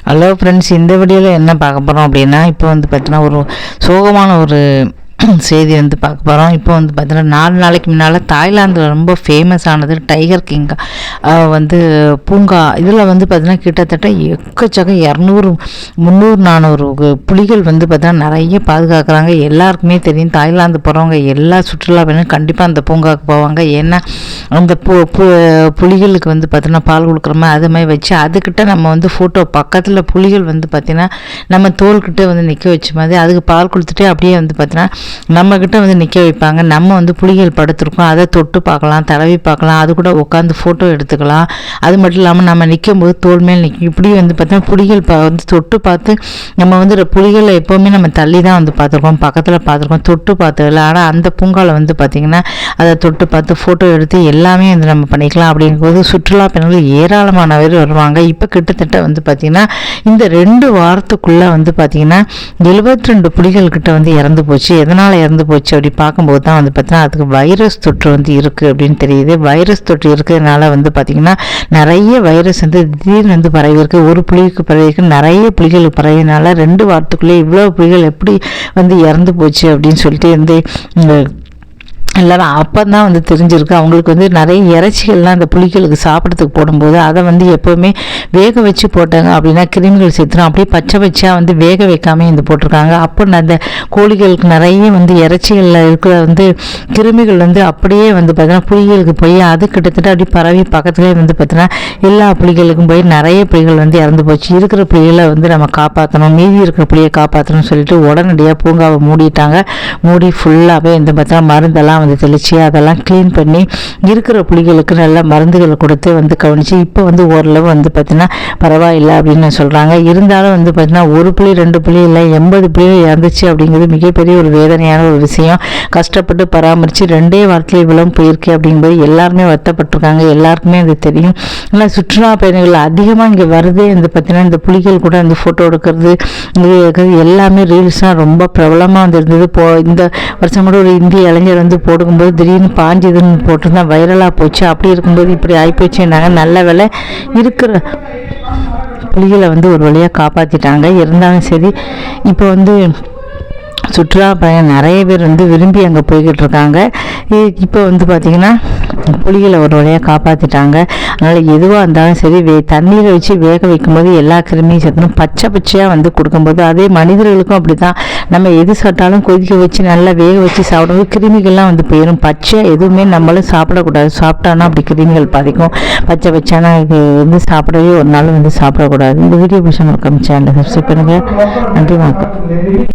Hello friends, இந்த வீடியோவில் என்ன பார்க்க போகிறோம் அப்படின்னா, இப்போ வந்து பார்த்தீங்கன்னா ஒரு சோகமான ஒரு செய்தி வந்து பார்க்க போகிறோம். இப்போ வந்து பார்த்தீங்கன்னா 4 நாளைக்கு முன்னால் தாய்லாந்தில் ரொம்ப ஃபேமஸ் ஆனது டைகர் கிங் வந்து பூங்கா. இதில் வந்து பார்த்தீங்கன்னா கிட்டத்தட்ட எக்கச்சக்க 200, 300, 400 புலிகள் வந்து பார்த்தீங்கன்னா நிறைய பாதுகாக்கிறாங்க. எல்லாருக்குமே தெரியும், தாய்லாந்து போகிறவங்க எல்லா சுற்றுலா பயணிகளும் கண்டிப்பாக அந்த பூங்காவுக்கு போவாங்க. ஏன்னா அந்த புலிகளுக்கு வந்து பார்த்தீங்கன்னா பால் கொடுக்குற மாதிரி அது மாதிரி வச்சு அதுக்கிட்ட நம்ம வந்து ஃபோட்டோ பக்கத்தில் புலிகள் வந்து பார்த்திங்கன்னா நம்ம தோள்கிட்ட வந்து நிற்க வச்ச மாதிரி அதுக்கு பால் கொடுத்துட்டு அப்படியே வந்து பார்த்தீங்கன்னா நம்மக்கிட்ட வந்து நிற்க வைப்பாங்க. நம்ம வந்து புலிகள் படுத்திருக்கோம், அதை தொட்டு பார்க்கலாம், தடவி பார்க்கலாம், அது கூட உட்காந்து ஃபோட்டோ எடுத்துக்கலாம். அது மட்டும் இல்லாமல் நம்ம நிற்கும் போது தோல் மேல் நிற்கும். இப்படி வந்து பார்த்தீங்கன்னா புலிகள் வந்து தொட்டு பார்த்து நம்ம வந்து புலிகளை எப்போவுமே நம்ம தள்ளி தான் வந்து பார்த்துருக்கோம், பக்கத்தில் பார்த்துருக்கோம், தொட்டு பார்த்ததில்ல. ஆனால் அந்த பூங்காவில் வந்து பார்த்திங்கன்னா அதை தொட்டு பார்த்து ஃபோட்டோ எடுத்து எல்லாமே வந்து நம்ம பண்ணிக்கலாம். அப்படிங்கும்போது சுற்றுலா பயணிகள் ஏராளமான பேர் வருவாங்க. இப்போ கிட்டத்தட்ட வந்து பார்த்திங்கன்னா இந்த 2 வாரத்துக்குள்ளே வந்து பார்த்திங்கன்னா 72 புலிகள்கிட்ட வந்து இறந்து போச்சு. எதனால் இறந்து போச்சு அப்படி பார்க்கும்போது தான் வந்து பார்த்தீங்கன்னா அதுக்கு வைரஸ் தொற்று வந்து இருக்குது அப்படின்னு தெரியுது. வைரஸ் தொற்று இருக்கிறதுனால வந்து பார்த்திங்கன்னா நிறைய வைரஸ் வந்து திடீர்னு வந்து பரவி இருக்கு. ஒரு புலிக்கு பரவி இருக்கு, நிறைய புலிகளுக்கு பரவினால 2 வாரத்துக்குள்ளே இவ்வளோ புலிகள் எப்படி வந்து இறந்து போச்சு அப்படின்னு சொல்லிட்டு வந்து எல்லாரும் அப்போ தான் வந்து தெரிஞ்சிருக்கு. அவங்களுக்கு வந்து நிறைய இறைச்சிகள்லாம் அந்த புலிகளுக்கு சாப்பிட்றதுக்கு போடும்போது அதை வந்து எப்போவுமே வேக வச்சு போட்டாங்க அப்படின்னா கிருமிகள் செத்துரும். அப்படியே பச்சை பச்சையாக வந்து வேக வைக்காமல் இந்த போட்டிருக்காங்க. அப்போ அந்த கோழிகளுக்கு நிறைய வந்து இறைச்சிகளில் இருக்கிற வந்து கிருமிகள் வந்து அப்படியே வந்து பார்த்தீங்கன்னா புலிகளுக்கு போய் அது கிட்டத்தட்ட அப்படி பரவி பக்கத்துலேயே வந்து பார்த்தீங்கன்னா எல்லா புலிகளுக்கும் போய் நிறைய புலிகள் வந்து இறந்து போச்சு. இருக்கிற புலிகளை வந்து நம்ம காப்பாற்றணும், மீதி இருக்கிற புலியை காப்பாற்றணும்னு சொல்லிட்டு உடனடியாக பூங்காவை மூடிட்டாங்க. மூடி ஃபுல்லாகவே இந்த பார்த்தீங்கன்னா மருந்தெல்லாம் வந்து தெளித்து அதெல்லாம் க்ளீன் பண்ணி இருக்கிற புலிகளுக்கு நல்ல மருந்துகளை கொடுத்து வந்து கவனித்து இப்போ வந்து ஓரளவு வந்து பார்த்திங்கன்னா பரவாயில்லை அப்படின்னு சொல்கிறாங்க. இருந்தாலும் வந்து பார்த்திங்கன்னா 1 புலி 2 புலி இல்லை 80 புலிகள் இறந்துச்சு அப்படிங்கிறது மிகப்பெரிய ஒரு வேதனையான ஒரு விஷயம். கஷ்டப்பட்டு பராமரித்து 2 வாரத்தில் இவ்வளவு போயிருக்கு அப்படிங்கும்போது எல்லாருமே வருத்தப்பட்டிருக்காங்க. எல்லாருக்குமே அது தெரியும். இல்லை சுற்றுலா பயணிகள் அதிகமாக இங்கே வருதே வந்து பார்த்திங்கன்னா இந்த புலிகள் கூட அந்த ஃபோட்டோ எடுக்கிறது எல்லாமே ரீல்ஸ்லாம் ரொம்ப பிரபலமாக வந்துருந்தது. இந்த வருஷம் கூட ஒரு இந்திய இளைஞர் வந்து போடும்போது திடீர்னு பாஞ்சதுன்னு போட்டிருந்தா வைரலாக போச்சு. அப்படி இருக்கும்போது இப்படி ஆகிப்போச்சுன்னாங்க. நல்ல வேலை இருக்கிற புலிகளை வந்து ஒரு வழியாக காப்பாற்றிட்டாங்க. இருந்தாலும் சரி, இப்போ வந்து சுற்றுலா பயணம் நிறைய பேர் வந்து விரும்பி அங்கே போய்கிட்டு இருக்காங்க. இப்போ வந்து பார்த்திங்கன்னா புலிகளை ஒரு வழியாக காப்பாற்றிட்டாங்க. அதனால் எதுவாக இருந்தாலும் சரி தண்ணீரை வச்சு வேக வைக்கும்போது எல்லா கிருமியும் சேர்த்தணும். பச்சை பச்சையாக வந்து கொடுக்கும்போது அதே மனிதர்களுக்கும் அப்படி தான். நம்ம எது சாப்பிட்டாலும் கொதிக்க வச்சு நல்லா வேக வச்சு சாப்பிடும்போது கிருமிகள்லாம் வந்து போயிடும். பச்சை எதுவுமே நம்மளும் சாப்பிடக்கூடாது. சாப்பிட்டோன்னா அப்படி கிருமிகள் பாதிக்கும். பச்சை பச்சானா இது வந்து சாப்பிடவே ஒரு நாள் வந்து சாப்பிடக்கூடாது. இந்த வீடியோ பிடிச்ச சேனலை சப்ஸ்கிரைப் பண்ணுங்கள். நன்றி, வணக்கம்.